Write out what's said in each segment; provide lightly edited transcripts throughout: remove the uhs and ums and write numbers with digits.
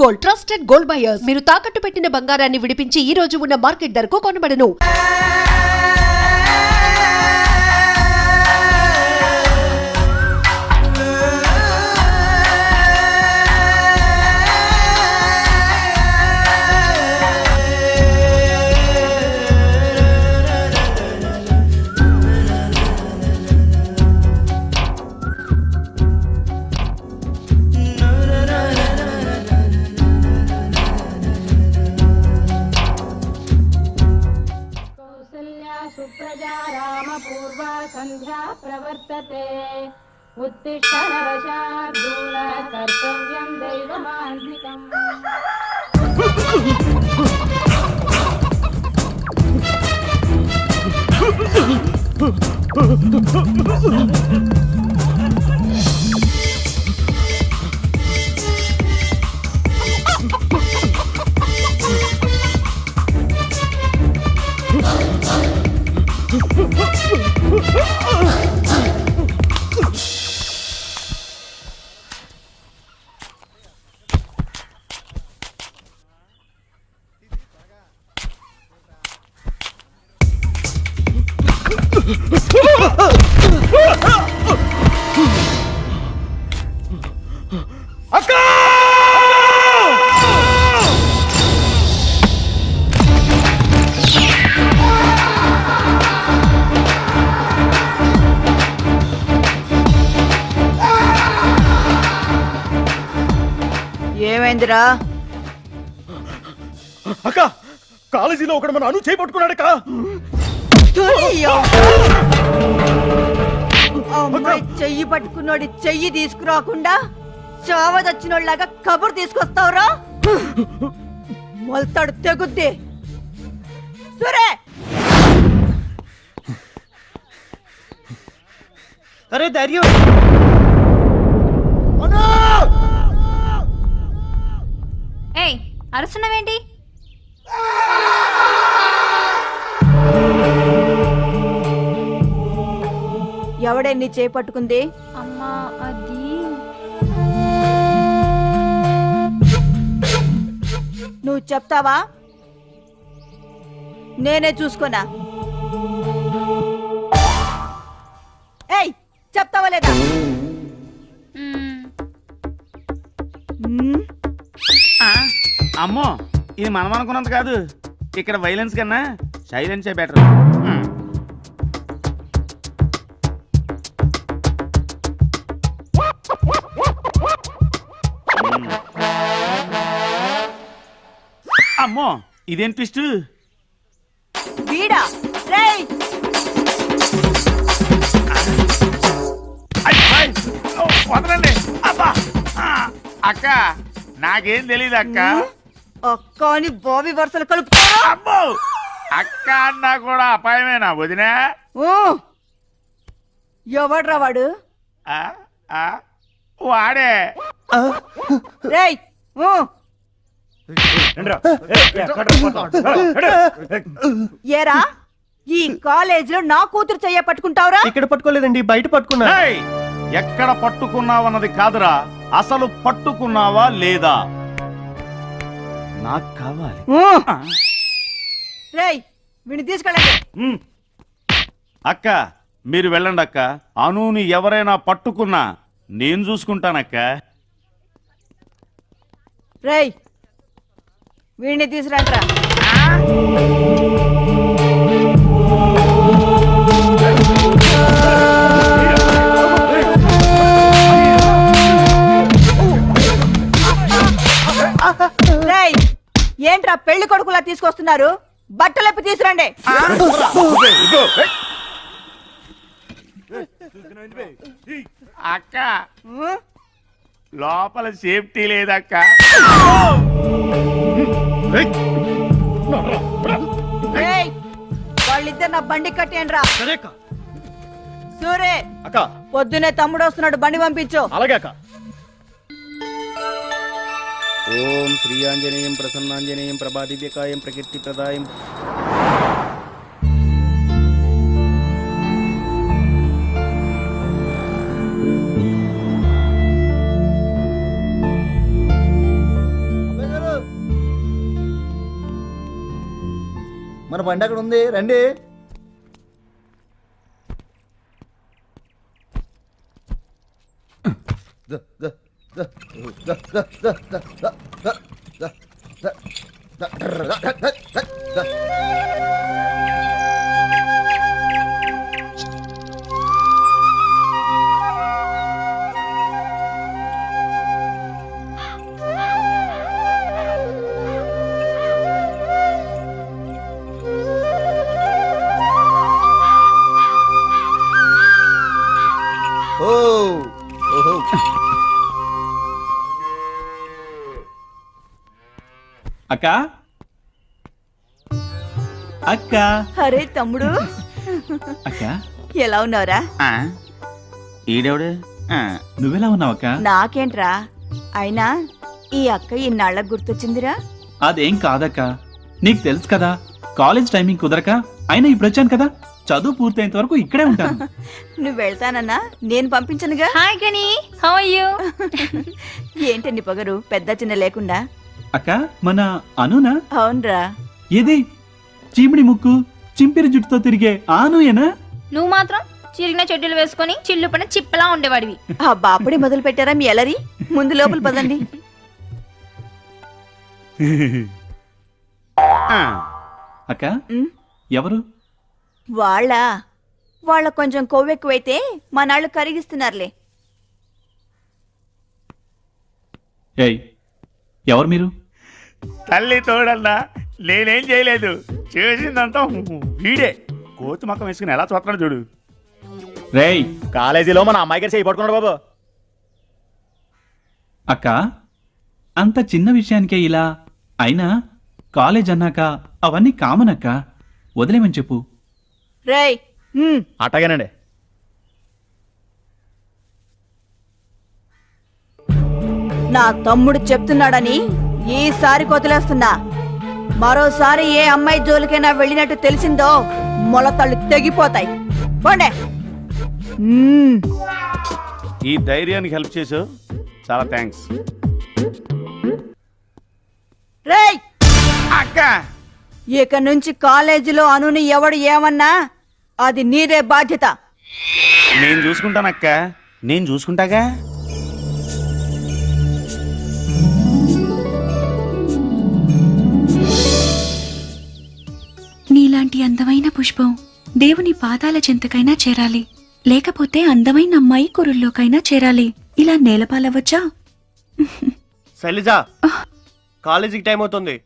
Gold, trusted gold buyers. మీరు తాకట్టు పెట్టిన బంగారాన్ని విడిపించి ఈ రోజు ఉన్న మార్కెట్ ధరకు కొనబడను. सुप्रजा राम पूर्वा संध्या प्रवर्तते उत्तिष्ठ नरशार्दूल कर्तव्यं दैवमान्तिकम्। ఏమైందిరా? అక్క, కాలేజీలో ఒకడు మన అను చేయి పట్టుకున్నాడక్క. అమ్మాయి చెయ్యి పట్టుకున్నోడి చెయ్యి తీసుకురాకుండా చావదచ్చినోళ్ళలాగా కబురు తీసుకొస్తావురా? మొలతాడు తెగుద్ది. సురే, అరే ధైర్యం. ఏయ్, అరుస్తున్నావేంటి? ఎవడే నీ చేయి పట్టుకుంది? అమ్మా, అది నువ్వు చెప్తావా? నేనే చూసుకోనా? ఏయ్, చెప్తావా లేదా? అమ్మో, ఇది మనం అనుకున్నంత కాదు. ఇక్కడ వైలెన్స్ కన్నా సైలెన్సే బెటర్. అమ్మో, ఇదేం ట్విస్ట్? వీడా? రేయ్, వదలండి. అబ్బా, అక్క, నాకేం తెలీదు అక్క. అక్క అని బావి వరుసలు కలుపుతారా? అమ్మో, అక్క అన్నా కూడా అపాయమేనా వదినా? ఎవడ్రా వాడు? వాడే. రేయ్, ఏరా, ఈ కాలేజీలో నా కూతురు చెయ్య పట్టుకుంటావురా? ఇక్కడ పట్టుకోలేదండి, బయట పట్టుకున్నా. ఎక్కడ పట్టుకున్నావన్నది కాదురా, అసలు పట్టుకున్నావా లేదా నాకు కావాలి. రేయ్, వీడిని తీసుకెళ్ళండి. అక్క, మీరు వెళ్ళండి అక్క. అనుని ఎవరైనా పట్టుకున్నా నేను చూసుకుంటానక్క. రేయ్, వీడిని తీసుకురండ్రా. రేయ్, ఏంట్రా పెళ్లి కొడుకులా తీసుకొస్తున్నారు? బట్టలెప్పి తీసురండి. అక్క, లోపల సేఫ్టీ లేదక్క. వాళ్ళిద్దరు నా బండి కట్టేయండి రా. సూరే, అక్క, పొద్దునే తమ్ముడు వస్తున్నాడు, బండి పంపించు. అలాగే అక్క. ఓం శ్రీయాంజనేయం ప్రసన్నాంజనేయం ప్రభాదివ్యకాయం ప్రకీర్తి ప్రదాయం. మన బండి అక్కడ ఉంది, రండి. అక్క అక్క అరే తమ్ముడు, అక్క ఎలా ఉన్నావురా? ఈడెవడు? నువ్వెలా ఉన్నావక్క? నాకేంట్రా, అయినా ఈ అక్క ఇన్నాళ్ళకు గుర్తొచ్చిందిరా. అదేం కాదక్క, నీకు తెలుసు కదా కాలేజ్ టైమింగ్ కుదరక, అయినా ఇప్పుడు వచ్చాను కదా, చదువు పూర్తయినంత వరకు ఇక్కడే ఉంటాను. నువ్వు వెళ్తానన్నా నేను పంపించనుగా. హాయ్ గని, హౌ ఆర్ యు? ఏంటండి పొగరు, పెద్ద చిన్న లేకుండా? అక్క మన అనునా? అవునరా. ఏది చీమిడి ముక్కు చింపిరి జుట్టుతో తిరిగే ఆనుయేనా? నువ్వు మాత్రం చిరిగిన చెడ్డీలు వేసుకొని చిల్లు పైన చిప్పలా ఉండేవాడివి. ఆ బాపుడే మొదలు పెట్టారా మీ ఎలరి? ముందు లోపల పదండి. అక్క ఉమ్, ఎవరు? వాళ్ళ కొంచెం కొవ్వెక్కువైతే మా నాళ్ళు కరిగిస్తున్నారులే. ఏయ్ ఎవరు మీరు? తల్లి తోడన్నా, నేనేం చేయలేదు. చేసిందంతా వీడే. కోతి మొక్కం వేసుకుని ఎలా చూస్తున్నాడు చూడు. రేయ్ కాలేజీలో మన అమ్మాయి గారు చేయి పట్టుకున్నాడు బాబు. అక్క అంత చిన్న విషయానికే ఇలా అయినా కాలేజ్ అన్నాక అవన్నీ కామన్ అక్క, వదిలేమని చెప్పు. రేయ్ అట్టగానండి. నా తమ్ముడు చెప్తున్నాడని ఈసారి వదిలేస్తున్నా. మరోసారి ఏ అమ్మాయి జోలికైనా వెళ్ళినట్టు తెలిసిందో మొలతళ్ళు తెగిపోతాయి. పోండే. ఈ ధైర్యానికి హెల్ప్ చేసావు, చాలా థ్యాంక్స్. రేయ్ అక్క ఇక నుంచి కాలేజీలో అనుని ఎవడు ఏమన్నా అది నీదే బాధ్యత. నేను చూసుకుంటానక్క, నేను చూసుకుంటాగా. నీలాంటి అందమైన పుష్పం దేవుని పాదాల చెంతకైనా చేరాలి, లేకపోతే అందమైన అమ్మాయి కురుల్లోకైనా చేరాలి. ఇలా నేలపాలవచ్చా? శైలజ, కాలేజీకి టైం అవుతుంది.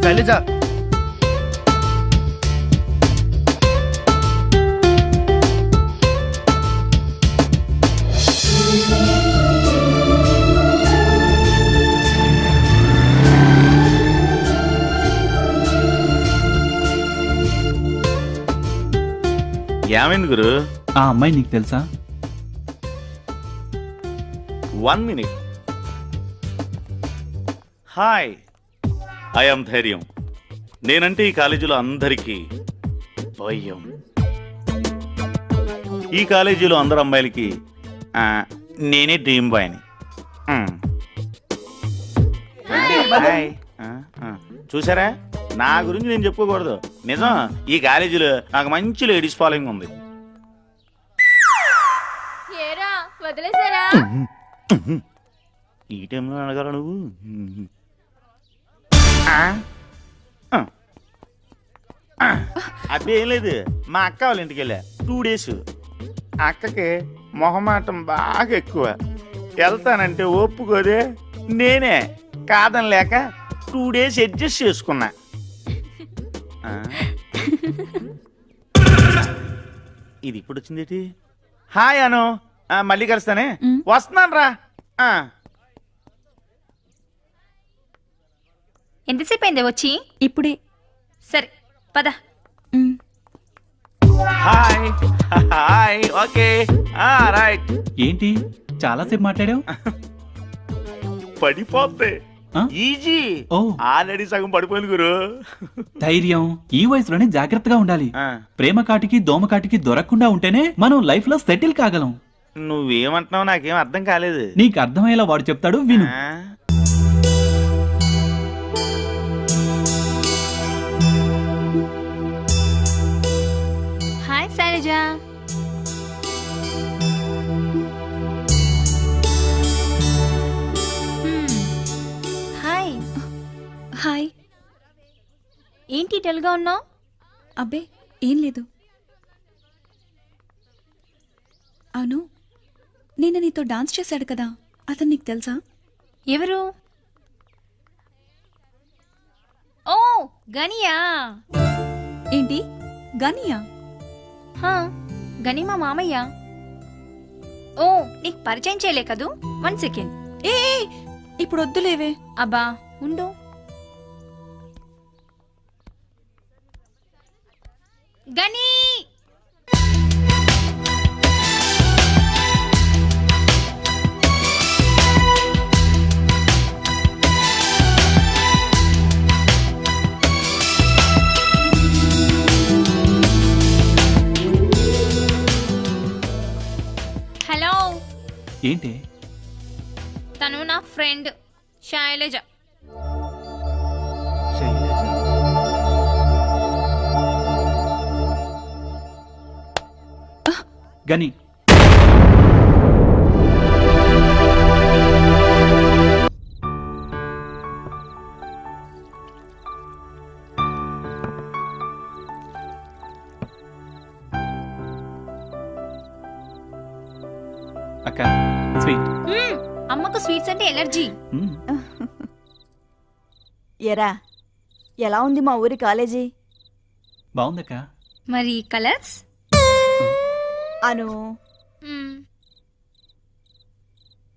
శైలజ, ఏమైంది గురు? ఆ అమ్మాయి నీకు తెలుసా? 1 minute. హాయ్, ఐఎమ్ ధైర్యం. నేనంటే ఈ కాలేజీలో అందరికీ భయం. ఈ కాలేజీలో అందరు అమ్మాయిలకి నేనే డ్రీమ్ బాయ్ అని. హాయ్. చూసారా, నా గురించి నేను చెప్పుకోకూడదు. నిజం, ఈ కాలేజీలో నాకు మంచి లేడీస్ ఫాలోయింగ్ ఉంది. వదిలేసారా? ఈ టైంలో అడగాల నువ్వు? అబ్బే ఏం లేదు, మా అక్క వాళ్ళ ఇంటికి వెళ్ళా 2 days. అక్కకి మొహమాటం బాగా ఎక్కువ. వెళ్తానంటే ఒప్పుకోదే. నేనే కాదని లేక 2 days అడ్జస్ట్ చేసుకున్నా. ఇది ఇప్పుడు వచ్చింది. హాయ్ అను, మళ్ళీ కలుస్తానే. వస్తున్నాను రా. ఎంతసేపు అయింది వచ్చి? ఇప్పుడే. సరే పద. Hi hi okay right. ఏంటి చాలాసేపు మాట్లాడావు? పడిపోతే ఆ? ఈజీ. ఓ. ఆల్రెడీ సగం పడిపోయింది గురు. ధైర్యం ఈ వయసులోనే జాగ్రత్తగా ఉండాలి. ఆ. ప్రేమ కాటికి దోమ కాటికి దొరకకుండా ఉంటేనే మనం లైఫ్ లో సెటిల్ కాగలం. నువ్వేమంటున్నావు నాకేం అర్థం కాలేదు. నీకు అర్థమయ్యేలా వాడు చెప్తాడు విను. ఆ? హాయ్ శైలజ. హాయ్. హాయ్. ఏంటి డల్గా ఉన్నావు? అబ్బే ఏం లేదు. అవును, నిన్న నీతో డాన్స్ చేశాడు కదా, అతను నీకు తెలుసా? ఎవరు? ఓ గనియా. ఏంటి గనియా? హా, గని మా మామయ్య. ఓ నీకు పరిచయం చేయలే కదూ. 1 సెకండ్. ఏ ఏ, ఇప్పుడు వద్దులేవే. అబ్బా ఉండు. గని. హలో. ఏంటి? తను నా ఫ్రెండ్ శైలజ. గని అక్క స్వీట్. అమ్మకు స్వీట్స్ అంటే ఎలర్జీ. ఎరా ఎలా ఉంది మా ఊరి కాలేజీ? బాగుందక్క. మరి కలర్స్? అను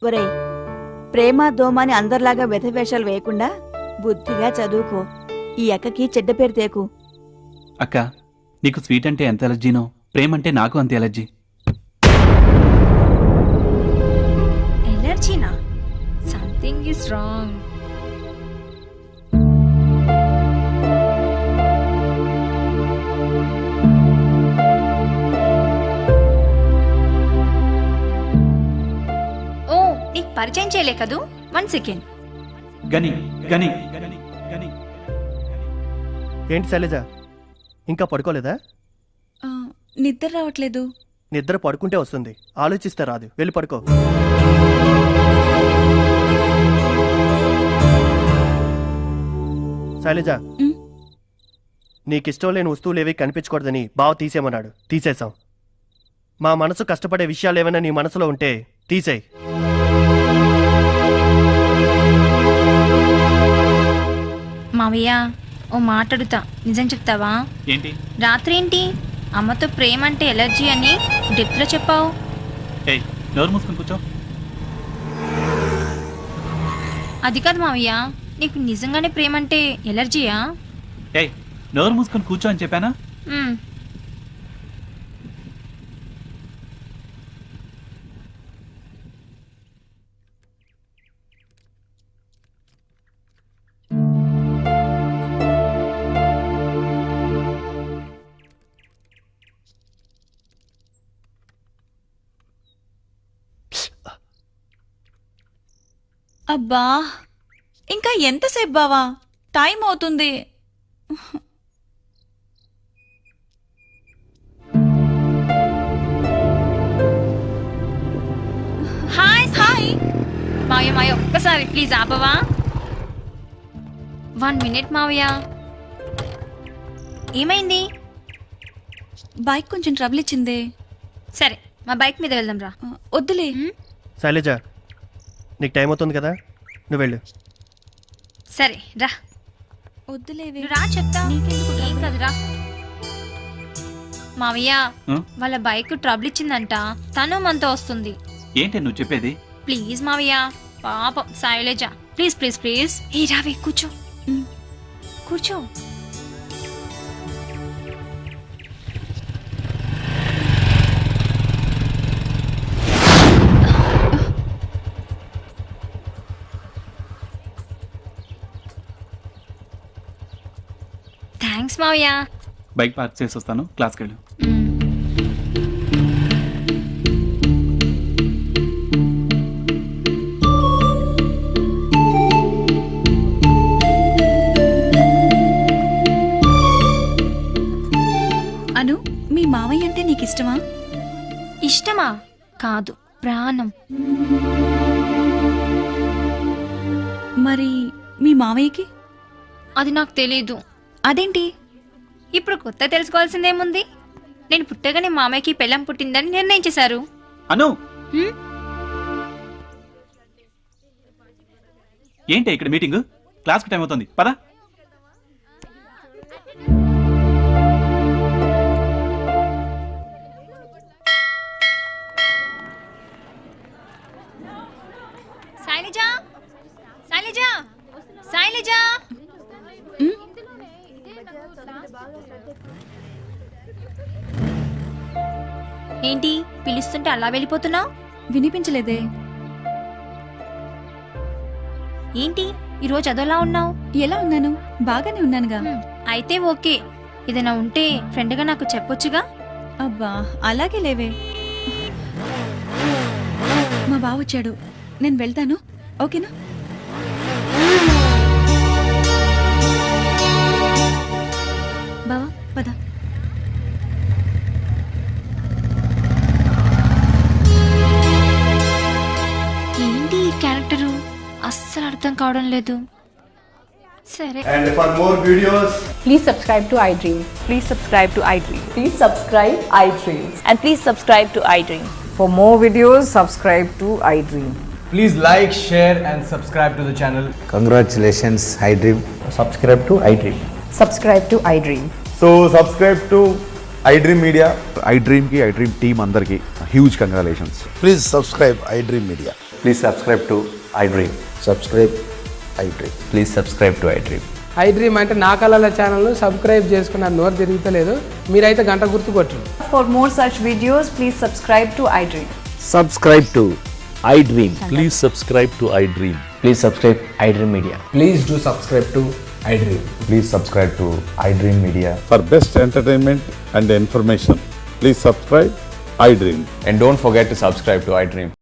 ఒరేయ్, ప్రేమ దోమ అని అందరిలాగా వెధవేషాలు వేయకుండా బుద్ధిగా చదువుకో. ఈ అక్కకి చెడ్డ పేరు తేకు. అక్క నీకు స్వీట్ అంటే ఎంత ఎలర్జీనో ప్రేమ అంటే నాకు అంత ఎలర్జీ. ఎలర్జీనా? Something is wrong. ఓ నీకు పరిచయం చేయలే కదూ. 1 సెకండ్. గని గని గని గని ఏంటి శైలజ, ఇంకా పడుకోలేదా? ఆ, నిద్ర రావట్లేదు. నిద్ర పడుకుంటే వస్తుంది, ఆలోచిస్తే రాదు. వెళ్ళి పడుకో. శైలజ, ఉమ్. నీకిష్టం లేని వస్తువులు ఏవి కనిపించకూడదని బావ తీసేయమన్నాడు. తీసేశాం. మా మనసు కష్టపడే విషయాలు ఏమైనా నీ మనసులో ఉంటే తీసేయ్. మావయ్య ఓ మాట్లాడుతా, నిజం చెప్తావా? ఏంటి? రాత్రి ఏంటి అమ్మతో ప్రేమ అంటే ఎలర్జీ అని డెప్త్లో చెప్పావు? ఏయ్ నోరు మూసుకుని కూర్చో. అది కాదు మావయ్య, నీకు నిజంగానే ప్రేమ అంటే ఎలర్జీయా? ఏయ్ నోరు మూసుకొని కూర్చో అని చెప్పానా? మ్మ్. అబ్బా ఇంకా ఎంతసేపు బావా, టైం అవుతుంది. హాయ్ హాయ్ మావయ్య, మావయ్య ఒక్కసారి ప్లీజ్ ఆపవా? 1 మినిట్ మావయ్య. ఏమైంది? బైక్ కొంచెం ట్రబుల్ ఇచ్చిందే. సరే మా బైక్ మీద వెళ్దాం రా. వద్దులే. శైలజ, నీకు టైం అవుతుంది కదా, నువ్వు వెళ్ళు. సరే రా. వద్దులేవే. నువ్వు రా చెప్తా. నీకెందుకు ఏం కాదు రా. మావయ్య ఆ? వాళ్ళ బైక్ ట్రబుల్ ఇచ్చిందంట, తను మనతో వస్తుంది. ఏంటి నువ్వు చెప్పేది? ప్లీజ్ మావయ్య, పాపం శైలజ, ప్లీజ్ ప్లీజ్ ప్లీజ్. ఏ రావే కూర్చో. కూర్చో. థ్యాంక్స్ మావయ్య. బైక్ పార్క్ చేసి వస్తాను, క్లాస్కి వెళ్ళు. అను, మీ మావయ్య అంటే నీకు ఇష్టమా? ఇష్టమా? కాదు, ప్రాణం. మరి మీ మావయ్యకి? అది నాకు తెలీదు. అదేంటి? ఇప్పుడు కొత్త తెలుసుకోవాల్సిందేముంది? నేను పుట్టగానే మామయ్యకి పెళ్ళం పుట్టిందని నిర్ణయించేశారు. అను, హ్మ్? ఏంటి ఇక్కడ మీటింగ్? క్లాస్కి టైం అవుతుంది, పదా. శైలజ, శైలజ, శైలజ. ఏంటి పిలుస్తుంటే అలా వెళ్ళిపోతున్నావు? వినిపించలేదే. ఏంటి ఈరోజు అదోలా ఉన్నావు? ఎలా ఉన్నాను? బాగానే ఉన్నానుగా. అయితే ఓకే. ఏదైనా ఉంటే ఫ్రెండ్గా నాకు చెప్పొచ్చుగా. అబ్బా, అలాగే లేవే. మా బావ వచ్చాడు, నేను వెళ్తాను, ఓకేనా? బావా, పద. ఏంటి ఈ క్యారెక్టరు? అస్సలు అర్థం కావడం లేదు. సరే. And for more videos, Please subscribe to iDream. Please subscribe to iDream. Please subscribe iDream. And please subscribe to iDream. For more videos, subscribe to iDream. Please like, share and subscribe to the channel. Congratulations, iDream. Subscribe to iDream. Subscribe to iDream. So subscribe to iDream Media. iDream ki iDream team andarki huge congratulations. Please subscribe iDream Media. Please subscribe to iDream. Subscribe iDream. Please subscribe to iDream. iDream అంటే నా కళల ఛానల్ను subscribe చేసుకున్న నోరు తిరుగుతలేదు. మీరైతే గంట గుర్తు కొట్టండి. For more such videos, please subscribe to iDream. Subscribe to iDream. Please subscribe to iDream. Please subscribe iDream Media. Please do subscribe to iDream. Please subscribe to iDream Media. For best entertainment and information, please subscribe iDream. And don't forget to subscribe to iDream.